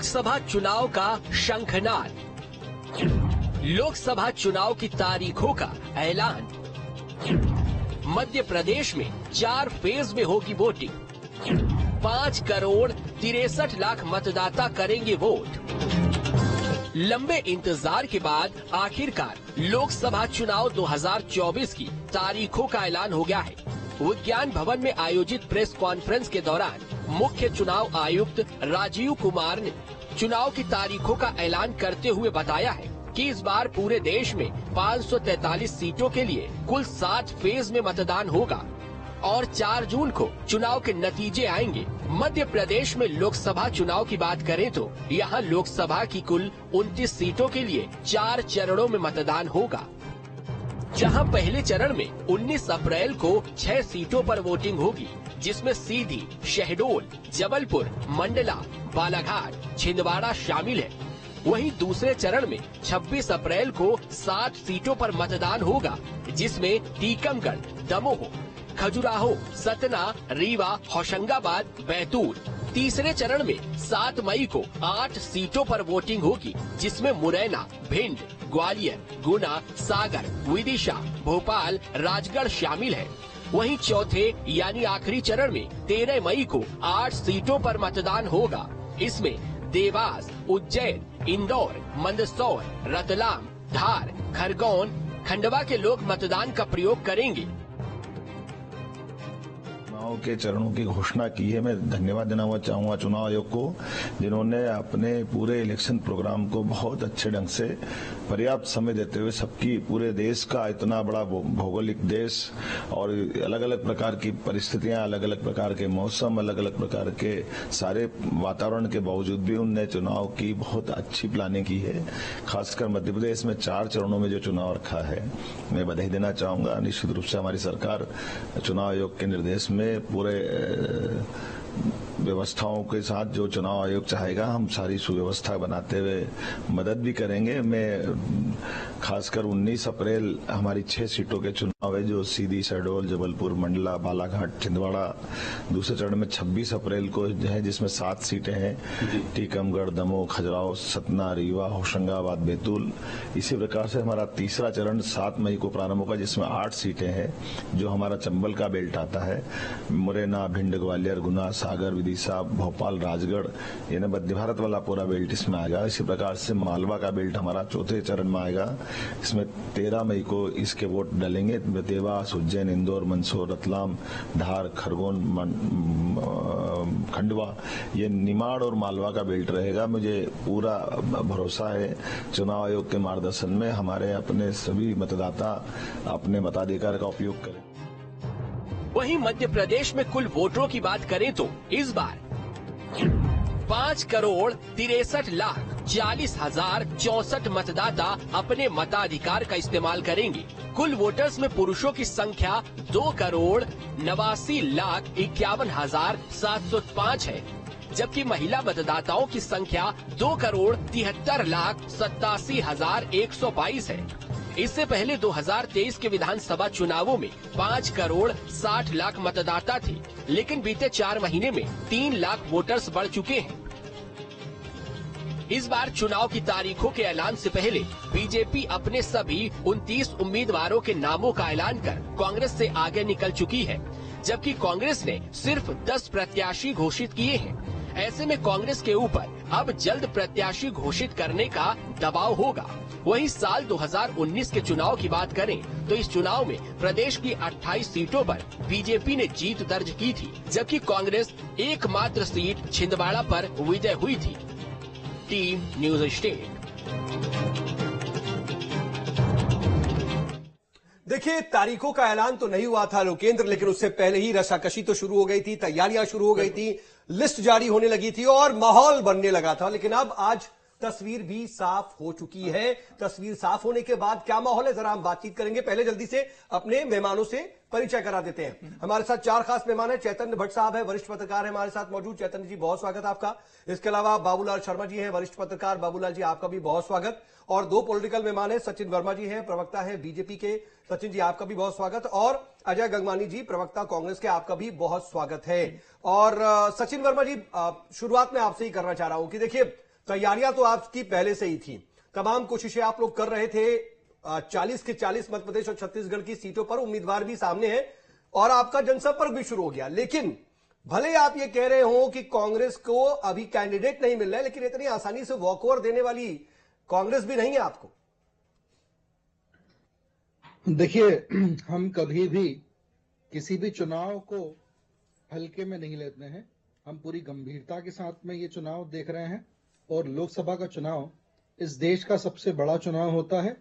लोकसभा चुनाव का शंखनाद। लोकसभा चुनाव की तारीखों का ऐलान। मध्य प्रदेश में 4 फेज में होगी वोटिंग। 5,63,00,000 मतदाता करेंगे वोट। लंबे इंतजार के बाद आखिरकार लोकसभा चुनाव 2024 की तारीखों का ऐलान हो गया है। विज्ञान भवन में आयोजित प्रेस कॉन्फ्रेंस के दौरान मुख्य चुनाव आयुक्त राजीव कुमार ने चुनाव की तारीखों का ऐलान करते हुए बताया है कि इस बार पूरे देश में 543 सीटों के लिए कुल 7 फेज में मतदान होगा और 4 जून को चुनाव के नतीजे आएंगे। मध्य प्रदेश में लोकसभा चुनाव की बात करें तो यहाँ लोकसभा की कुल 29 सीटों के लिए 4 चरणों में मतदान होगा। जहां पहले चरण में 19 अप्रैल को 6 सीटों पर वोटिंग होगी, जिसमें सीधी, शहडोल, जबलपुर, मंडला, बालाघाट, छिंदवाड़ा शामिल है। वहीं दूसरे चरण में 26 अप्रैल को 7 सीटों पर मतदान होगा, जिसमें टीकमगढ़, दमोह, खजुराहो, सतना, रीवा, होशंगाबाद, बैतूल। तीसरे चरण में 7 मई को 8 सीटों पर वोटिंग होगी, जिसमें मुरैना, भिंड, ग्वालियर, गुना, सागर, विदिशा, भोपाल, राजगढ़ शामिल है। वहीं चौथे यानी आखिरी चरण में 13 मई को 8 सीटों पर मतदान होगा। इसमें देवास, उज्जैन, इंदौर, मंदसौर, रतलाम, धार, खरगोन, खंडवा के लोग मतदान का प्रयोग करेंगे। चुनाव के चरणों की घोषणा की है। मैं धन्यवाद देना चाहूंगा चुनाव आयोग को, जिन्होंने अपने पूरे इलेक्शन प्रोग्राम को बहुत अच्छे ढंग से पर्याप्त समय देते हुए सबकी, पूरे देश का इतना बड़ा भौगोलिक देश और अलग अलग प्रकार की परिस्थितियां, अलग अलग प्रकार के मौसम, अलग अलग प्रकार के सारे वातावरण के बावजूद भी उनने चुनाव की बहुत अच्छी प्लानिंग की है। खासकर मध्य प्रदेश में 4 चरणों में जो चुनाव रखा है, मैं बधाई देना चाहूंगा। निश्चित रूप से हमारी सरकार चुनाव आयोग के निर्देश में पूरे व्यवस्थाओं के साथ जो चुनाव आयोग चाहेगा, हम सारी सुव्यवस्था बनाते हुए मदद भी करेंगे। मैं खासकर 19 अप्रैल हमारी 6 सीटों के चुनाव है, जो सीधी, शहडोल, जबलपुर, मंडला, बालाघाट, छिंदवाड़ा। दूसरे चरण में 26 अप्रैल को है, जिसमें 7 सीटें हैं, टीकमगढ़, दमोह, खजुराहो, सतना, रीवा, होशंगाबाद, बैतूल। इसी प्रकार से हमारा तीसरा चरण 7 मई को प्रारंभ होगा, जिसमें 8 सीटें हैं, जो हमारा चंबल का बेल्ट आता है, मुरैना, भिंड, ग्वालियर, गुना, सागर, विदिशा, भोपाल, राजगढ़, यानी मध्य भारत वाला पूरा बेल्ट इसमें आएगा। इसी प्रकार से मालवा का बेल्ट हमारा चौथे चरण में आएगा। इसमें 13 मई को इसके वोट डलेंगे। देवास, उज्जैन, इंदौर, मंदसौर, रतलाम, धार, खरगोन, खंडवा, ये निमाड़ और मालवा का बेल्ट रहेगा। मुझे पूरा भरोसा है चुनाव आयोग के मार्गदर्शन में हमारे अपने सभी मतदाता अपने मताधिकार का उपयोग करें। वहीं मध्य प्रदेश में कुल वोटरों की बात करें तो इस बार 5,63,40,64 मतदाता अपने मताधिकार का इस्तेमाल करेंगे। कुल वोटर्स में पुरुषों की संख्या 2,89,51,705 है, जबकि महिला मतदाताओं की संख्या 2,73,87,122 है। इससे पहले 2023 के विधानसभा चुनावों में 5,60,00,000 मतदाता थे, लेकिन बीते 4 महीने में 3 लाख वोटर्स बढ़ चुके हैं। इस बार चुनाव की तारीखों के ऐलान से पहले बीजेपी अपने सभी 29 उम्मीदवारों के नामों का ऐलान कर कांग्रेस से आगे निकल चुकी है, जबकि कांग्रेस ने सिर्फ 10 प्रत्याशी घोषित किए हैं। ऐसे में कांग्रेस के ऊपर अब जल्द प्रत्याशी घोषित करने का दबाव होगा। वहीं साल 2019 के चुनाव की बात करें तो इस चुनाव में प्रदेश की 28 सीटों पर बीजेपी ने जीत दर्ज की थी, जबकि कांग्रेस एकमात्र सीट छिंदवाड़ा पर विजय हुई थी। Team news state. देखिए, तारीखों का ऐलान तो नहीं हुआ था लोकेंद्र, लेकिन उससे पहले ही रसाकशी तो शुरू हो गई थी, तैयारियां शुरू हो गई थी, लिस्ट जारी होने लगी थी और माहौल बनने लगा था। लेकिन अब आज तस्वीर भी साफ हो चुकी है। तस्वीर साफ होने के बाद क्या माहौल है, जरा हम बातचीत करेंगे। पहले जल्दी से अपने मेहमानों से परिचय करा देते हैं। हमारे साथ 4 खास मेहमान हैं। चैतन्य भट्ट साहब है, वरिष्ठ पत्रकार है हमारे साथ मौजूद। चैतन्य जी, बहुत स्वागत आपका। इसके अलावा बाबूलाल शर्मा जी हैं, वरिष्ठ पत्रकार। बाबूलाल जी, आपका भी बहुत स्वागत। और 2 पॉलिटिकल मेहमान हैं। सचिन वर्मा जी हैं, प्रवक्ता है बीजेपी के। सचिन जी, आपका भी बहुत स्वागत। और अजय गंगवानी जी, प्रवक्ता कांग्रेस के, आपका भी बहुत स्वागत है। और सचिन वर्मा जी, शुरुआत में आपसे ही करना चाह रहा हूं कि देखिए, तैयारियां तो आपकी पहले से ही थी, तमाम कोशिशें आप लोग कर रहे थे। 40 के 40 मध्य प्रदेश और छत्तीसगढ़ की सीटों पर उम्मीदवार भी सामने हैं और आपका जनसंपर्क भी शुरू हो गया। लेकिन भले आप ये कह रहे हो कि कांग्रेस को अभी कैंडिडेट नहीं मिल रहा है, लेकिन इतनी आसानी से वॉकओवर देने वाली कांग्रेस भी नहीं है आपको। देखिए, हम कभी भी किसी भी चुनाव को हल्के में नहीं लेते हैं। हम पूरी गंभीरता के साथ में ये चुनाव देख रहे हैं और लोकसभा का चुनाव इस देश का सबसे बड़ा चुनाव होता है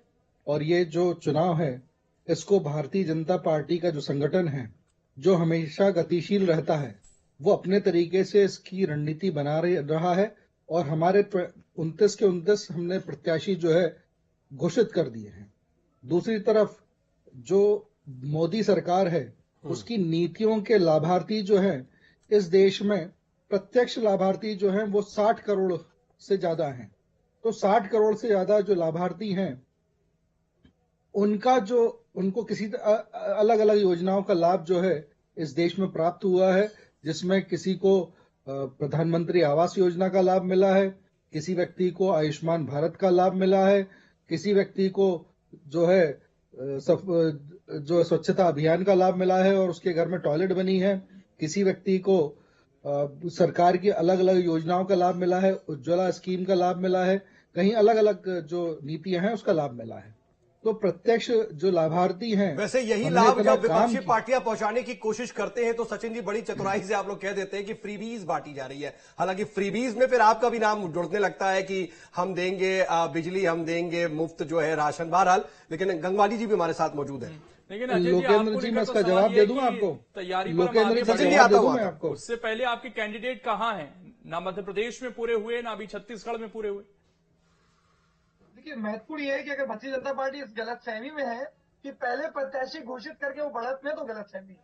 और ये जो चुनाव है इसको भारतीय जनता पार्टी का जो संगठन है, जो हमेशा गतिशील रहता है, वो अपने तरीके से इसकी रणनीति बना रहा है और हमारे 29 के 29 हमने प्रत्याशी जो है घोषित कर दिए हैं। दूसरी तरफ जो मोदी सरकार है उसकी नीतियों के लाभार्थी जो हैं इस देश में, प्रत्यक्ष लाभार्थी जो हैं वो 60 करोड़ से ज्यादा हैं। तो 60 करोड़ से ज्यादा जो लाभार्थी हैं उनको किसी अलग अलग योजनाओं का लाभ जो है इस देश में प्राप्त हुआ है, जिसमें किसी को प्रधानमंत्री आवास योजना का लाभ मिला है, किसी व्यक्ति को आयुष्मान भारत का लाभ मिला है, किसी व्यक्ति को जो है जो स्वच्छता अभियान का लाभ मिला है और उसके घर में टॉयलेट बनी है, किसी व्यक्ति को सरकार की अलग अलग योजनाओं का लाभ मिला है, उज्ज्वला स्कीम का लाभ मिला है, कहीं अलग अलग जो नीतियां हैं उसका लाभ मिला है। तो प्रत्यक्ष जो लाभार्थी हैं, वैसे यही लाभ जब विपक्षी पार्टियां पहुंचाने की कोशिश करते हैं तो सचिन जी बड़ी चतुराई से आप लोग कह देते हैं कि फ्रीबीज बांटी जा रही है। हालांकि फ्रीबीज में फिर आपका भी नाम जुड़ने लगता है कि हम देंगे बिजली, हम देंगे मुफ्त जो है राशन। बहरहाल, लेकिन गंगवाली जी भी हमारे साथ मौजूद है। लेकिन लोकेंद्र जी, मैं इसका जवाब दे दूं आपको। तैयारी लोकेंद्र, उससे पहले आपके कैंडिडेट कहाँ हैं? ना मध्य प्रदेश में पूरे हुए, ना अभी छत्तीसगढ़ में पूरे हुए। देखिए, महत्वपूर्ण ये है कि अगर भारतीय जनता पार्टी इस गलतफहमी में है कि पहले प्रत्याशी घोषित करके वो बढ़त में, तो गलतफहमी।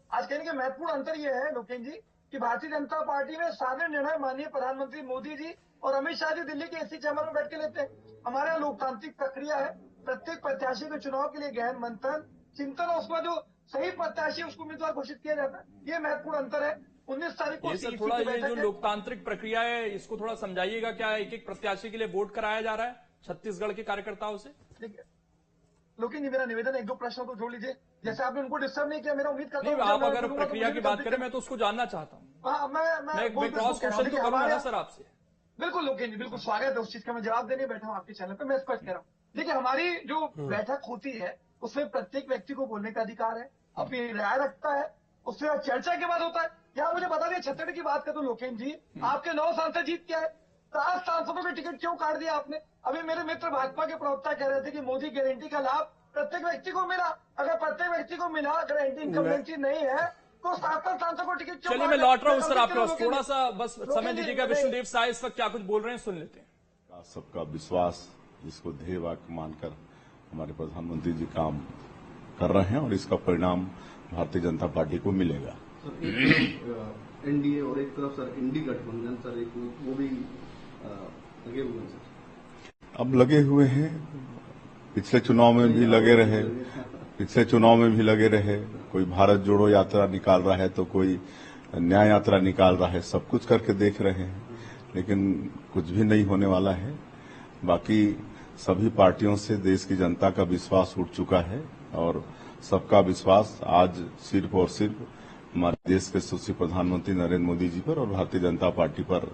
आज कहने के महत्वपूर्ण अंतर ये है लोकेंद्र जी कि भारतीय जनता पार्टी में सारे निर्णय माननीय प्रधानमंत्री मोदी जी और अमित शाह जी दिल्ली के एसी चैम्बर में बैठ के लेते हैं। हमारे यहाँ लोकतांत्रिक प्रक्रिया है, प्रत्येक प्रत्याशी के चुनाव के लिए गहन मंथन, चिंतन और उसका जो सही प्रत्याशी उसको उम्मीदवार घोषित किया जाता है। ये महत्वपूर्ण अंतर है। 19 तारीख को थोड़ा ये जो लोकतांत्रिक प्रक्रिया है इसको थोड़ा समझाइएगा। क्या एक एक प्रत्याशी के लिए वोट कराया जा रहा है छत्तीसगढ़ के कार्यकर्ताओं से? लेकिन जी, मेरा निवेदन एक दो प्रश्न तो जोड़ लीजिए। जैसे आपने उनको डिस्टर्ब नहीं किया, मेरा उम्मीद करता हूं आप अगर प्रक्रिया की बात करें, मैं तो उसको जानना चाहता हूं। हाँ, मैं क्रॉस क्वेश्चन तो करूंगा ना सर आपसे। बिल्कुल लोकेंद्र जी, बिल्कुल स्वागत है उस चीज का। मैं जवाब देने बैठा हूं आपके चैनल पे। मैं स्पष्ट कह रहा हूँ, देखिए हमारी जो बैठक होती है उसमें प्रत्येक व्यक्ति को बोलने का अधिकार है, अपनी राय रखता है, उससे चर्चा के बाद होता है। यहाँ मुझे बता दिया छत्तीसगढ़ की बात करूं लोकेंद्र जी, आपके 9 सांसद जीत के आए, 7 सांसदों के टिकट क्यों काट दिया आपने? अभी मेरे मित्र भाजपा के प्रवक्ता कह रहे थे कि मोदी गारंटी का लाभ प्रत्येक व्यक्ति को मिला। अगर प्रत्येक व्यक्ति को मिला, अगर एंटी इनकम्बेंसी नहीं है तो 7 सांसदों को टिकट क्यों? चलिए, मैं लौट रहा हूं सर आपके पास, थोड़ा सा बस समय दीजिएगा। विष्णुदेव साय इस वक्त क्या कुछ बोल रहे हैं, सुन लेते हैं। सबका विश्वास, जिसको ध्येय वाक्य मानकर हमारे प्रधानमंत्री जी काम कर रहे हैं और इसका परिणाम भारतीय जनता पार्टी को मिलेगा। एनडीए और एक तरफ सर इंडी गठबंधन सर, एक वो भी लगे हुए हैं सर। अब लगे हुए हैं, पिछले चुनाव में भी लगे रहे, कोई भारत जोड़ो यात्रा निकाल रहा है तो कोई न्याय यात्रा निकाल रहा है, सब कुछ करके देख रहे हैं, लेकिन कुछ भी नहीं होने वाला है। बाकी सभी पार्टियों से देश की जनता का विश्वास उठ चुका है और सबका विश्वास आज सिर्फ और सिर्फ हमारे देश के यशस्वी प्रधानमंत्री नरेंद्र मोदी जी पर और भारतीय जनता पार्टी पर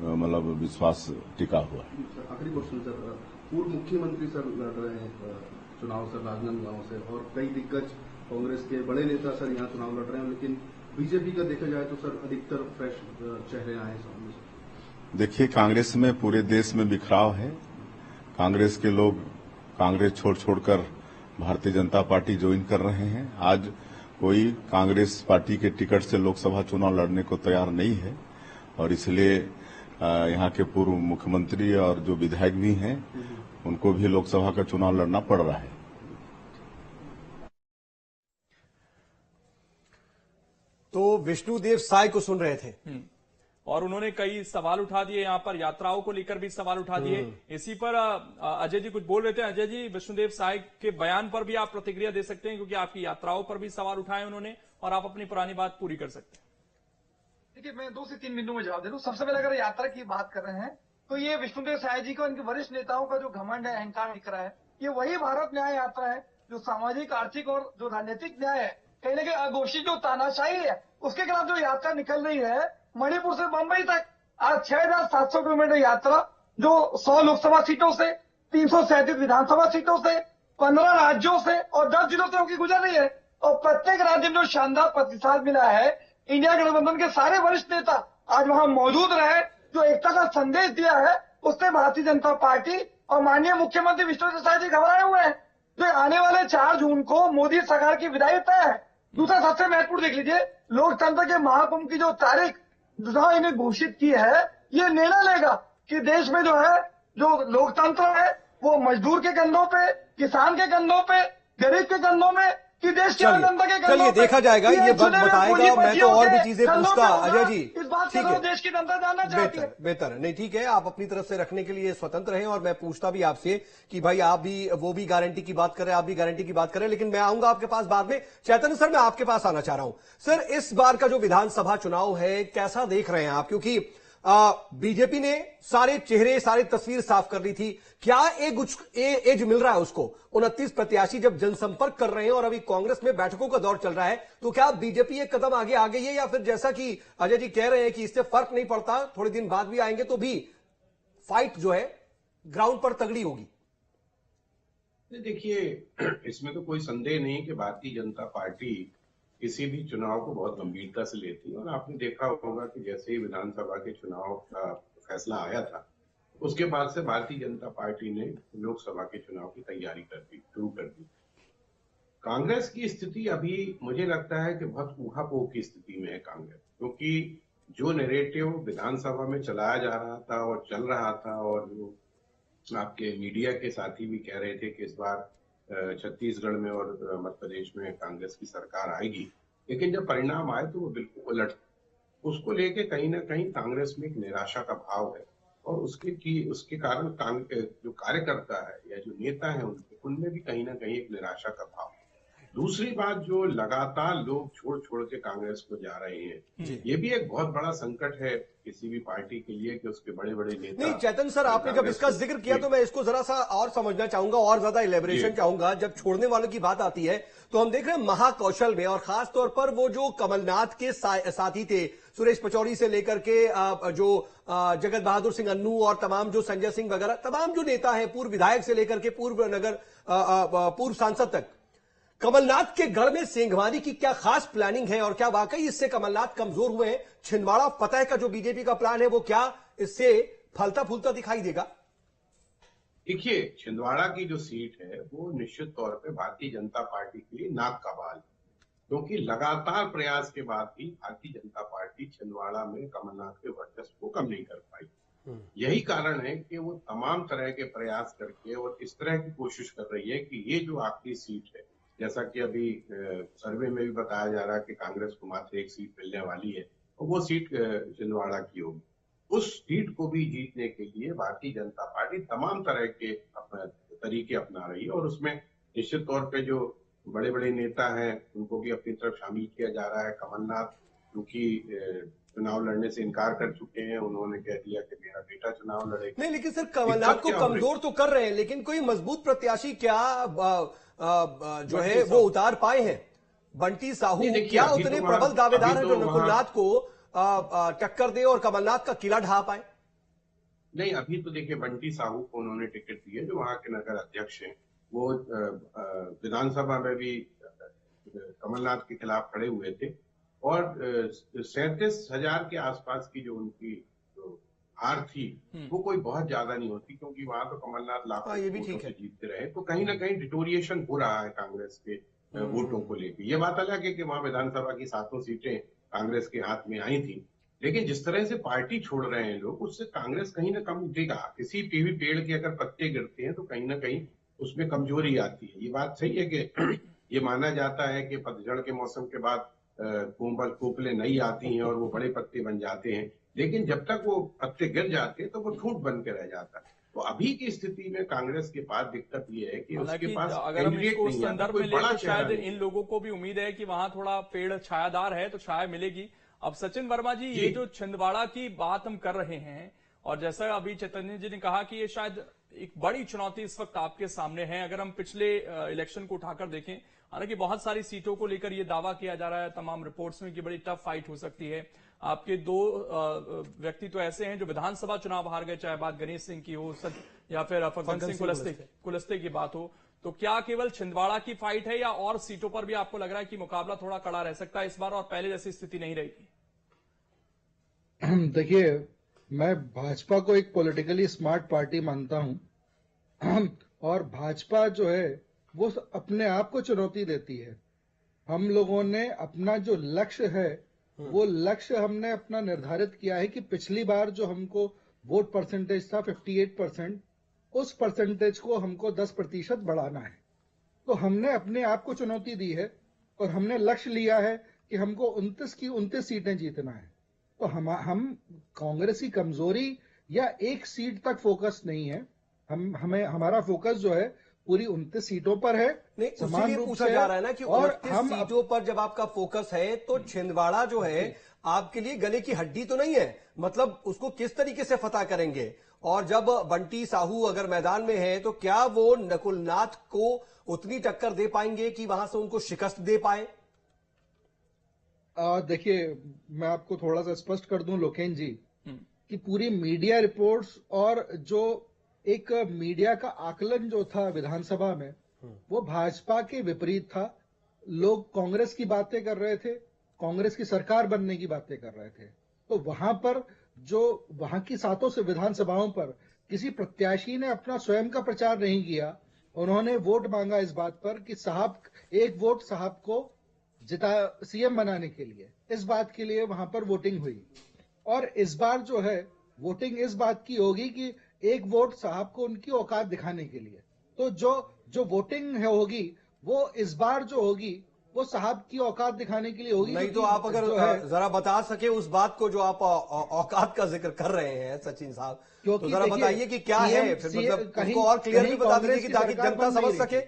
मतलब विश्वास टिका हुआ है। आखिरी क्वेश्चन सर, पूर्व मुख्यमंत्री सर लड़ रहे हैं चुनाव सर राजनांदगांव से और कई दिग्गज कांग्रेस के बड़े नेता सर यहाँ चुनाव लड़ रहे हैं, लेकिन बीजेपी का देखा जाए तो सर अधिकतर फ्रेश चेहरे आए सामने। देखिए, कांग्रेस में पूरे देश में बिखराव है। कांग्रेस के लोग कांग्रेस छोड़कर भारतीय जनता पार्टी ज्वाइन कर रहे हैं। आज कोई कांग्रेस पार्टी के टिकट से लोकसभा चुनाव लड़ने को तैयार नहीं है और इसलिए यहाँ के पूर्व मुख्यमंत्री और जो विधायक भी हैं उनको भी लोकसभा का चुनाव लड़ना पड़ रहा है। तो विष्णुदेव साय को सुन रहे थे और उन्होंने कई सवाल उठा दिए, यहाँ पर यात्राओं को लेकर भी सवाल उठा दिए। इसी पर अजय जी कुछ बोल रहे थे। अजय जी, विष्णुदेव साय के बयान पर भी आप प्रतिक्रिया दे सकते हैं क्योंकि आपकी यात्राओं पर भी सवाल उठाए उन्होंने और आप अपनी पुरानी बात पूरी कर सकते हैं। देखिए, मैं 2 से 3 बिंदु में जवाब दे दूं। सबसे पहले अगर यात्रा की बात कर रहे हैं तो ये विष्णुदेव साय जी का, इनके वरिष्ठ नेताओं का जो घमंड है, अहंकार दिख रहा है, ये वही भारत न्याय यात्रा है जो सामाजिक, आर्थिक और जो राजनीतिक न्याय है, कहीं ना कहीं अघोषित जो तानाशाही है उसके खिलाफ जो यात्रा निकल रही है मणिपुर से बंबई तक। आज 6,700 किलोमीटर यात्रा जो 100 लोकसभा सीटों से, 337 विधानसभा सीटों से, 15 राज्यों से और 10 जिलों से होकर गुजर रही है। और प्रत्येक राज्य में जो शानदार प्रतिसाद मिला है, इंडिया गठबंधन के सारे वरिष्ठ नेता आज वहां मौजूद रहे, जो एकता का संदेश दिया है उससे भारतीय जनता पार्टी और माननीय मुख्यमंत्री विष्णुदेव साय जी घबराए हुए हैं। जो आने वाले 4 जून को मोदी सरकार की विदाई तय है। दूसरा सबसे महत्वपूर्ण देख लीजिए, लोकतंत्र के महाकुंभ की जो तारीख इन्हें घोषित की है, ये निर्णय लेगा कि देश में जो है, जो लोकतंत्र है वो मजदूर के कंधों पे, किसान के कंधों पे, गरीब के कंधों में, कि देश के आनंद के कंधों चलिए पे। देखा जाएगा, ये वक्त बताएगा। मैं तो और भी चीजें पूछता अजय जी। इस बात ठीक से है, देश की जनता जानना चाहती है। बेहतर नहीं, ठीक है, आप अपनी तरफ से रखने के लिए स्वतंत्र हैं। और मैं पूछता भी आपसे कि भाई आप भी, वो भी गारंटी की बात कर रहे हैं, आप भी गारंटी की बात कर रहे हैं, लेकिन मैं आऊंगा आपके पास बाद में। चैतन्य सर, मैं आपके पास आना चाह रहा हूं। सर, इस बार का जो विधानसभा चुनाव है कैसा देख रहे हैं आप? क्योंकि बीजेपी ने सारे चेहरे, सारी तस्वीर साफ कर ली थी। क्या एज मिल रहा है उसको? 29 प्रत्याशी जब जनसंपर्क कर रहे हैं और अभी कांग्रेस में बैठकों का दौर चल रहा है, तो क्या बीजेपी एक कदम आगे आ गई है, या फिर जैसा कि अजय जी कह रहे हैं कि इससे फर्क नहीं पड़ता, थोड़े दिन बाद भी आएंगे तो भी फाइट जो है ग्राउंड पर तगड़ी होगी? देखिए, इसमें तो कोई संदेह नहीं कि भारतीय जनता पार्टी किसी भी चुनाव को बहुत गंभीरता से लेती है। और आपने देखा होगा कि जैसे ही विधानसभा के चुनाव का फैसला आया था, उसके बाद से भारतीय जनता पार्टी ने लोकसभा के चुनाव की तैयारी शुरू कर दी। कांग्रेस की स्थिति अभी मुझे लगता है कि बहुत ऊहापोह की स्थिति में है कांग्रेस, क्योंकि जो नैरेटिव विधानसभा में चलाया जा रहा था और चल रहा था, और जो आपके मीडिया के साथी भी कह रहे थे कि इस बार छत्तीसगढ़ में और मध्य प्रदेश में कांग्रेस की सरकार आएगी, लेकिन जब परिणाम आए तो वो बिल्कुल उलट। उसको लेके कहीं ना कहीं कांग्रेस में एक निराशा का भाव है, और उसके कारण जो कार्यकर्ता है या जो नेता है उनमें भी कहीं ना कहीं एक निराशा का भाव। दूसरी बात, जो लगातार लोग छोड़ के कांग्रेस को जा रहे हैं, ये भी एक बहुत बड़ा संकट है किसी भी पार्टी के लिए कि उसके बड़े बड़े नेता। नहीं चैतन सर, आपने जब इसका जिक्र किया तो मैं इसको जरा सा और समझना चाहूंगा, और ज्यादा इलेबोरेशन चाहूंगा। जब छोड़ने वालों की बात आती है तो हम देख रहे हैं महाकौशल में, और खास तौर पर वो जो कमलनाथ के साथी थे, सुरेश पचौरी से लेकर के जो जगत बहादुर सिंह अन्नू और तमाम जो संजय सिंह वगैरह, तमाम जो नेता हैं, पूर्व विधायक से लेकर के पूर्व सांसद तक, कमलनाथ के गढ़ में सेंधमारी की क्या खास प्लानिंग है? और क्या वाकई इससे कमलनाथ कमजोर हुए हैं? छिंदवाड़ा फतह का जो बीजेपी का प्लान है वो क्या इससे फलता फूलता दिखाई देगा? देखिए, छिंदवाड़ा की जो सीट है वो निश्चित तौर पे भारतीय जनता पार्टी के लिए नाक का बाल, क्योंकि लगातार प्रयास के बाद भी भारतीय जनता पार्टी छिंदवाड़ा में कमलनाथ के वर्चस्व को कम नहीं कर पाई। यही कारण है कि वो तमाम तरह के प्रयास करके और इस तरह की कोशिश कर रही है कि ये जो आखिरी सीट है, जैसा कि अभी सर्वे में भी बताया जा रहा है कि कांग्रेस को मात्र एक सीट मिलने वाली है, और वो सीट छिंदवाड़ा की होगी। उस सीट को भी जीतने के लिए भारतीय जनता पार्टी तमाम तरह के तरीके अपना रही है, और उसमें निश्चित तौर पे जो बड़े बड़े नेता हैं उनको भी अपनी तरफ शामिल किया जा रहा है। कमलनाथ क्योंकि चुनाव लड़ने से इनकार कर चुके हैं, उन्होंने कह दिया कि मेरा बेटा चुनाव लड़ेगा। नहीं, लेकिन सर कमलनाथ को कमजोर तो कर रहे हैं, लेकिन कोई मजबूत प्रत्याशी क्या जो है वो उतार पाए हैं? बंटी साहू क्या उतने प्रबल दावेदार हैं जो नकुलनाथ को टक्कर दे और कमलनाथ का किला ढहा पाए? नहीं, अभी तो देखिए बंटी साहू को उन्होंने टिकट दी है, जो वहां के नगर अध्यक्ष हैं। वो विधानसभा में भी कमलनाथ के खिलाफ खड़े हुए थे, और 37,000 के आसपास की जो उनकी हार थी वो कोई बहुत ज्यादा नहीं होती, क्योंकि वहां तो कमलनाथ लाखों वोटों से जीतते रहे। तो कहीं ना कहीं डिटोरिएशन हो रहा है कांग्रेस के वोटों को लेकर। ये बात अलग है कि वहां विधानसभा की 7 सीटें कांग्रेस के हाथ में आई थी, लेकिन जिस तरह से पार्टी छोड़ रहे हैं लोग, उससे कांग्रेस कहीं ना कम उठेगा। किसी भी पेड़ के अगर पत्ते गिरते हैं तो कहीं ना कहीं उसमें कमजोरी आती है। ये बात सही है कि ये माना जाता है कि पतझड़ के मौसम के बाद कोपलें नई आती हैं और वो बड़े पत्ते बन जाते हैं, लेकिन जब तक वो पत्ते गिर जाते हैं तो वो ठूंठ बन के रह जाता है। तो अभी की स्थिति में कांग्रेस के पास दिक्कत ये है कि उसके पास अगर हम इसको संदर्भ में लें तो शायद इन लोगों को भी उम्मीद है कि वहां थोड़ा पेड़ छायादार है तो छाया मिलेगी। अब सचिन वर्मा जी, ये जो छिंदवाड़ा की बात हम कर रहे हैं और जैसा अभी चैतन्य जी ने कहा कि ये शायद एक बड़ी चुनौती इस वक्त आपके सामने है। अगर हम पिछले इलेक्शन को उठाकर देखें, हालांकि बहुत सारी सीटों को लेकर ये दावा किया जा रहा है तमाम रिपोर्ट्स में कि बड़ी टफ फाइट हो सकती है। आपके दो व्यक्ति तो ऐसे हैं जो विधानसभा चुनाव हार गए, चाहे बात गणेश सिंह की हो या फिर फग्गन सिंह कुलस्ते की बात हो। तो क्या केवल छिंदवाड़ा की फाइट है या और सीटों पर भी आपको लग रहा है कि मुकाबला थोड़ा कड़ा रह सकता है इस बार और पहले जैसी स्थिति नहीं रहेगी? देखिए, मैं भाजपा को एक पॉलिटिकली स्मार्ट पार्टी मानता हूं और भाजपा जो है वो अपने आप को चुनौती देती है। हम लोगों ने अपना जो लक्ष्य है वो लक्ष्य हमने अपना निर्धारित किया है कि पिछली बार जो हमको वोट परसेंटेज था 58%, उस परसेंटेज को हमको 10% बढ़ाना है। तो हमने अपने आप को चुनौती दी है और हमने लक्ष्य लिया है कि हमको 29 की 29 सीटें जीतना है। तो हम कांग्रेस की कमजोरी या एक सीट तक फोकस नहीं है। हमारा फोकस जो है पूरी 29 सीटों पर है। नहीं, समान रूप पूछा जा रहा है ना कि 29 सीटों पर जब आपका फोकस है तो छिंदवाड़ा जो है आपके लिए गले की हड्डी तो नहीं है, मतलब उसको किस तरीके से फतह करेंगे? और जब बंटी साहू अगर मैदान में है तो क्या वो नकुलनाथ को उतनी टक्कर दे पाएंगे कि वहां से उनको शिकस्त दे पाए? देखिए, मैं आपको थोड़ा सा स्पष्ट कर दूं लोकेन जी कि पूरी मीडिया रिपोर्ट्स और जो एक मीडिया का आकलन जो था विधानसभा में वो भाजपा के विपरीत था। लोग कांग्रेस की बातें कर रहे थे, कांग्रेस की सरकार बनने की बातें कर रहे थे। तो वहां पर जो वहां की 700 विधानसभाओं पर किसी प्रत्याशी ने अपना स्वयं का प्रचार नहीं किया। उन्होंने वोट मांगा इस बात पर कि साहब एक वोट साहब को जिता सीएम बनाने के लिए, इस बात के लिए वहां पर वोटिंग हुई। और इस बार जो है वोटिंग इस बात की होगी कि एक वोट साहब को उनकी औकात दिखाने के लिए। तो जो वोटिंग होगी वो इस बार जो होगी वो साहब की औकात दिखाने के लिए होगी। नहीं तो आप अगर जरा बता सके उस बात को जो आप औकात का जिक्र कर रहे हैं सचिन साहब, तो जरा बताइए कि क्या है, फिर मतलब उसको और क्लियरली बता दीजिए ताकि जनता समझ सके।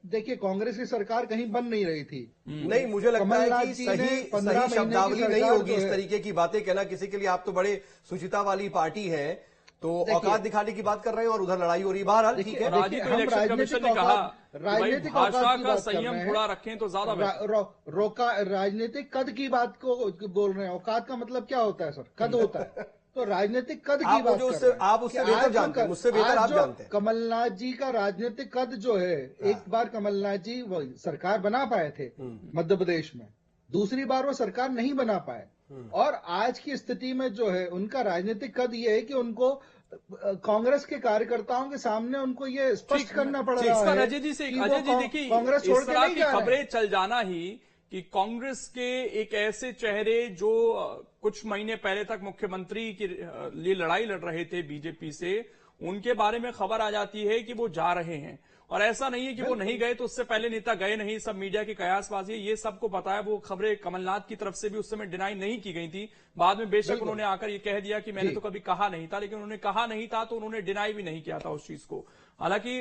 देखिए, कांग्रेस की सरकार कहीं बन नहीं रही थी। नहीं, मुझे लगता है कि सही शब्दावली नहीं होगी इस तरीके की बातें कहना किसी के लिए। आप तो बड़े सुचिता वाली पार्टी है, तो औकात दिखाने की बात कर रहे हैं और उधर लड़ाई हो रही। बहरहाल ठीक है, इलेक्शन कमीशन ने कहा राजनीतिक भाषा का संयम थोड़ा रखें तो ज्यादा रोका। राजनीतिक कद की बात को बोल रहे हैं। औकात का मतलब क्या होता है सर? कद होता है। तो राजनीतिक कद की बात आप उससे बेहतर जानते हैं, मुझसे बेहतर आप जानते हैं। कमलनाथ जी का राजनीतिक कद जो है, एक बार कमलनाथ जी सरकार बना पाए थे मध्य प्रदेश में, दूसरी बार वो सरकार नहीं बना पाए। और आज की स्थिति में जो है उनका राजनीतिक कद ये है कि उनको कांग्रेस के कार्यकर्ताओं के सामने उनको ये स्पष्ट करना पड़ रहा है। अजय जी देखिए, कांग्रेस छोड़ के नहीं जा रहे। खबरें चल जाना ही कि कांग्रेस के एक ऐसे चेहरे जो कुछ महीने पहले तक मुख्यमंत्री के लिए लड़ाई लड़ रहे थे बीजेपी से, उनके बारे में खबर आ जाती है कि वो जा रहे हैं। और ऐसा नहीं है कि वो नहीं गए तो उससे पहले नेता गए नहीं, सब मीडिया की कयासबाजी, ये सबको पता है। वो खबरें कमलनाथ की तरफ से भी उस समय डिनाई नहीं की गई थी। बाद में बेशक उन्होंने आकर ये कह दिया कि मैंने तो कभी कहा नहीं था, लेकिन उन्होंने कहा नहीं था तो उन्होंने डिनाई भी नहीं किया था उस चीज को। हालांकि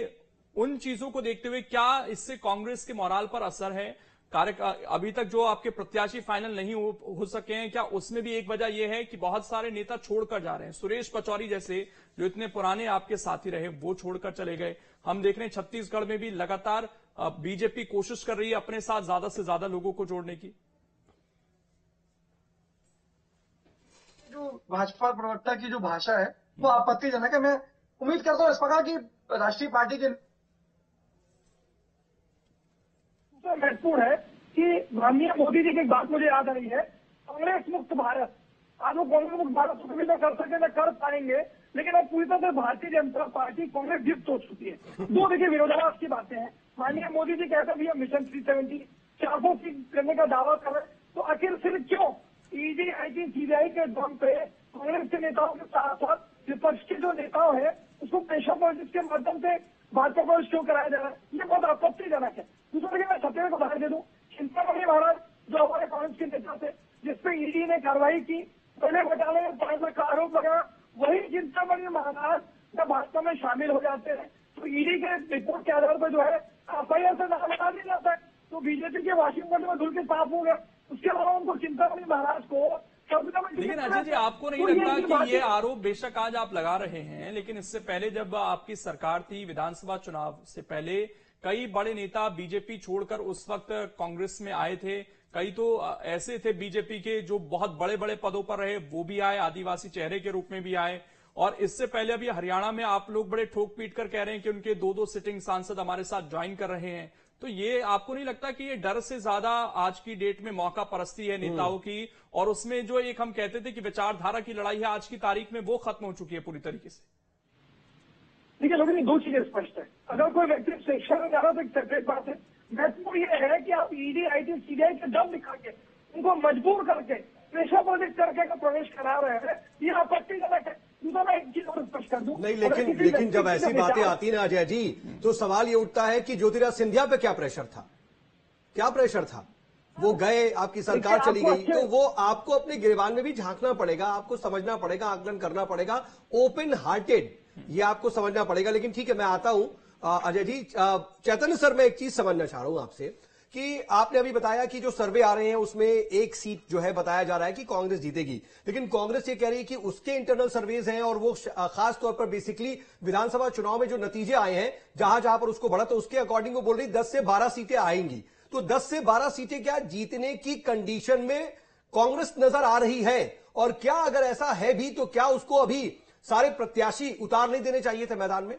उन चीजों को देखते हुए क्या इससे कांग्रेस के मोराल पर असर है? अभी तक जो आपके प्रत्याशी फाइनल नहीं हो सके हैं, क्या उसमें भी एक वजह यह है कि बहुत सारे नेता छोड़कर जा रहे हैं? सुरेश पचौरी जैसे जो इतने पुराने आपके साथी रहे वो छोड़कर चले गए। हम देख रहे हैं छत्तीसगढ़ में भी लगातार बीजेपी कोशिश कर रही है अपने साथ ज्यादा से ज्यादा लोगों को जोड़ने की। जो भाजपा प्रवक्ता की जो भाषा है वो आपत्तिजनक है। मैं उम्मीद करता हूं इस प्रकार की राष्ट्रीय पार्टी के महत्वपूर्ण है कि माननीय मोदी जी की बात मुझे याद आ रही है, कांग्रेस मुक्त भारत। आज वो कांग्रेस मुक्त भारत कुछ भी न कर सके, न कर पाएंगे, लेकिन अब पूरी तरह से भारतीय जनता पार्टी कांग्रेस गिफ्ट हो चुकी है। दो देखिए विरोधाभास की बातें हैं। माननीय मोदी जी कहते भी मिशन 370 400 सीट करने का दावा कर रहे, तो आखिर सिर्फ क्यों ईडी आईटी सीबीआई के दम पे कांग्रेस के नेताओं के साथ साथ विपक्ष के जो नेताओं है उसको प्रेशर पॉलिटिक्स के माध्यम से भाजपा को क्यों कराया जा रहा है? ये बहुत आपत्तिजनक है। दूसरा मैं सत्य को उदाहरण दे दूं, चिंतामणि महाराज जो हमारे कांग्रेस के नेता थे, जिसपे ईडी ने कार्रवाई की, पहले घोटाले में 5 लाख का आरोप लगाया, वही चिंतामणि महाराज जब भाजपा में शामिल हो जाते हैं तो ईडी के रिपोर्ट के आधार पर जो है एफआईआर से नाम हटा दिया जाता है। तो बीजेपी के वाशिंगटन में धुल के साफ हो गया। उसके अलावा उनको चिंतामणि महाराज को लेकिन अजय जी, आपको नहीं लगता कि ये आरोप बेशक आज आप लगा रहे हैं, लेकिन इससे पहले जब आपकी सरकार थी, विधानसभा चुनाव से पहले कई बड़े नेता बीजेपी छोड़कर उस वक्त कांग्रेस में आए थे। कई तो ऐसे थे बीजेपी के जो बहुत बड़े बड़े पदों पर रहे, वो भी आए, आदिवासी चेहरे के रूप में भी आए। और इससे पहले अभी हरियाणा में आप लोग बड़े ठोक पीट कर कह रहे हैं कि उनके 2-2 सिटिंग सांसद हमारे साथ ज्वाइन कर रहे हैं। तो ये आपको नहीं लगता कि ये डर से ज्यादा आज की डेट में मौका परस्ती है नेताओं की, और उसमें जो एक हम कहते थे कि विचारधारा की लड़ाई है, आज की तारीख में वो खत्म हो चुकी है पूरी तरीके से? देखिए, लोगों ने दो चीजें स्पष्ट है। अगर कोई व्यक्ति शिक्षा में जा रहा तो एक सेपरेट बात है। महत्वपूर्ण ये है कि आप ईडी, आईटी, सीबीआई के दम दिखा के उनको मजबूर करके प्रेशर प्रोजेक्ट करके का प्रवेश करा रहे हैं, ये आपत्तिजनक है। मैं एक चीज और स्पष्ट कर दूं, नहीं, लेकिन जब ऐसी बातें आती है ना अजय जी, तो सवाल ये उठता है कि ज्योतिराज सिंधिया पे क्या प्रेशर था? क्या प्रेशर था? वो गए, आपकी सरकार चली गई, तो वो आपको अपने गिरबान में भी झांकना पड़ेगा, आपको समझना पड़ेगा, आकलन करना पड़ेगा, ओपन हार्टेड, ये आपको समझना पड़ेगा। लेकिन ठीक है, मैं आता हूं अजय जी। चैतन्य सर, मैं एक चीज समझना चाह रहा हूं आपसे कि आपने अभी बताया कि जो सर्वे आ रहे हैं उसमें एक सीट जो है बताया जा रहा है कि कांग्रेस जीतेगी, लेकिन कांग्रेस ये कह रही है कि उसके इंटरनल सर्वेज हैं और वो खास तौर पर बेसिकली विधानसभा चुनाव में जो नतीजे आए हैं जहां जहां पर उसको बढ़ा, तो उसके अकॉर्डिंग वो बोल रही 10 से 12 सीटें आएंगी। तो 10 से 12 सीटें क्या जीतने की कंडीशन में कांग्रेस नजर आ रही है? और क्या अगर ऐसा है भी तो क्या उसको अभी सारे प्रत्याशी उतार नहीं देने चाहिए थे मैदान में?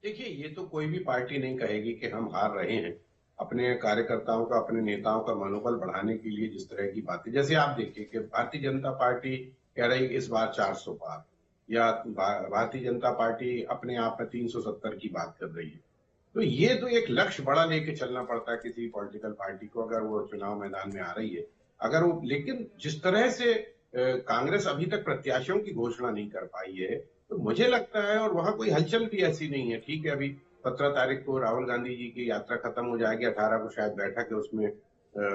देखिए, ये तो कोई भी पार्टी नहीं कहेगी कि हम हार रहे हैं। अपने कार्यकर्ताओं का, अपने नेताओं का मनोबल बढ़ाने के लिए जिस तरह की बातें, जैसे आप देखिए कि भारतीय जनता पार्टी कह रही इस बार 400 पार, या भारतीय जनता पार्टी अपने आप में 370 की बात कर रही है। तो ये तो एक लक्ष्य बड़ा लेके चलना पड़ता है किसी पॉलिटिकल पार्टी को, अगर वो चुनाव मैदान में आ रही है। अगर वो, लेकिन जिस तरह से कांग्रेस अभी तक प्रत्याशियों की घोषणा नहीं कर पाई है, तो मुझे लगता है, और वहां कोई हलचल भी ऐसी नहीं है। ठीक है, अभी 17 तारीख को राहुल गांधी जी की यात्रा खत्म हो जाएगी, 18 को शायद बैठक है, उसमें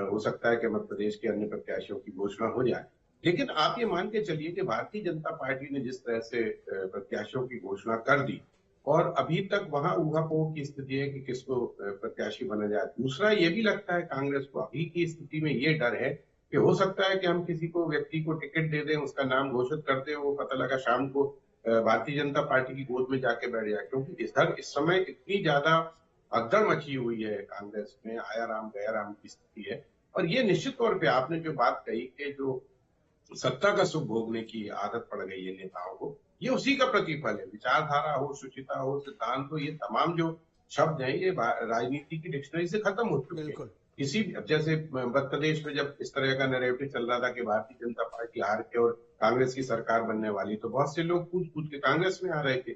हो सकता है कि मध्य प्रदेश के अन्य प्रत्याशियों की घोषणा हो जाए। लेकिन आप ये मान के चलिए कि भारतीय जनता पार्टी ने जिस तरह से प्रत्याशियों की घोषणा कर दी, और अभी तक वहां ऊहापोह की स्थिति है कि किसको प्रत्याशी बना जाए। दूसरा, ये भी लगता है कांग्रेस को अभी की स्थिति में ये डर है कि हो सकता है कि हम किसी को, व्यक्ति को टिकट दे दें, उसका नाम घोषित कर दें, वो पता लगा शाम को भारतीय जनता पार्टी की गोद में जाके बैठ जाए। क्योंकि इस समय इतनी ज्यादा अगदड़ मची हुई है कांग्रेस में, आया राम गया राम की स्थिति है। और ये निश्चित तौर पे आपने जो बात कही कि जो सत्ता का सुख भोगने की आदत पड़ गई है नेताओं को, ये उसी का प्रतिफल है। विचारधारा हो, शुचिता हो, सिद्धांत हो, ये तमाम जो शब्द हैं ये राजनीति की डिक्शनरी से खत्म हो चुके हैं। इसी, जैसे मध्य प्रदेश में जब इस तरह का नैरेटिव चल रहा था कि भारतीय जनता पार्टी हार के और कांग्रेस की सरकार बनने वाली, तो बहुत से लोग कूद कूद के कांग्रेस में आ रहे थे।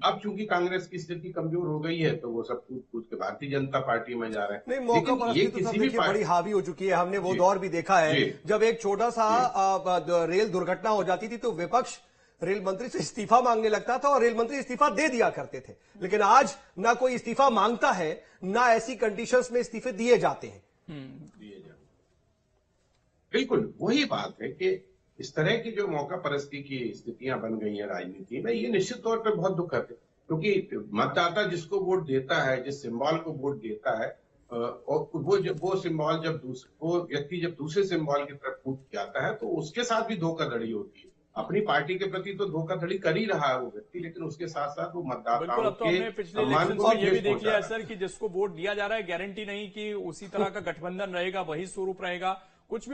अब चूंकि कांग्रेस की स्थिति कमजोर हो गई है, तो वो सब कूद कूद के भारतीय जनता पार्टी में जा रहे हैं। नहीं, मौका परस्ती तो सब देखिए बड़ी हावी हो चुकी है। हमने वो दौर भी देखा है जब एक छोटा सा रेल दुर्घटना हो जाती थी तो विपक्ष रेल मंत्री से इस्तीफा मांगने लगता था और रेल मंत्री इस्तीफा दे दिया करते थे। लेकिन आज ना कोई इस्तीफा मांगता है, ना ऐसी कंडीशंस में इस्तीफे दिए जाते हैं। बिल्कुल वही बात है कि इस तरह की जो मौका परस्ती की स्थितियां बन गई हैं राजनीति में, ये निश्चित तौर पे बहुत दुखद है। क्योंकि मतदाता जिसको वोट देता है, जिस सिंबल को वोट देता है, और वो सिंबल वो व्यक्ति जब दूसरे सिंबल की तरफ कूद जाता है, तो उसके साथ भी धोखाधड़ी होती है। अपनी पार्टी के प्रति तो धोखाधड़ी कर ही रहा है वो व्यक्ति, लेकिन उसके साथ साथ वो मतदाताओं के सम्मान को ये भी देख लिया सर कि जिसको वोट दिया जा रहा है, गारंटी नहीं कि उसी तरह का गठबंधन रहेगा, वही स्वरूप रहेगा, कुछ भी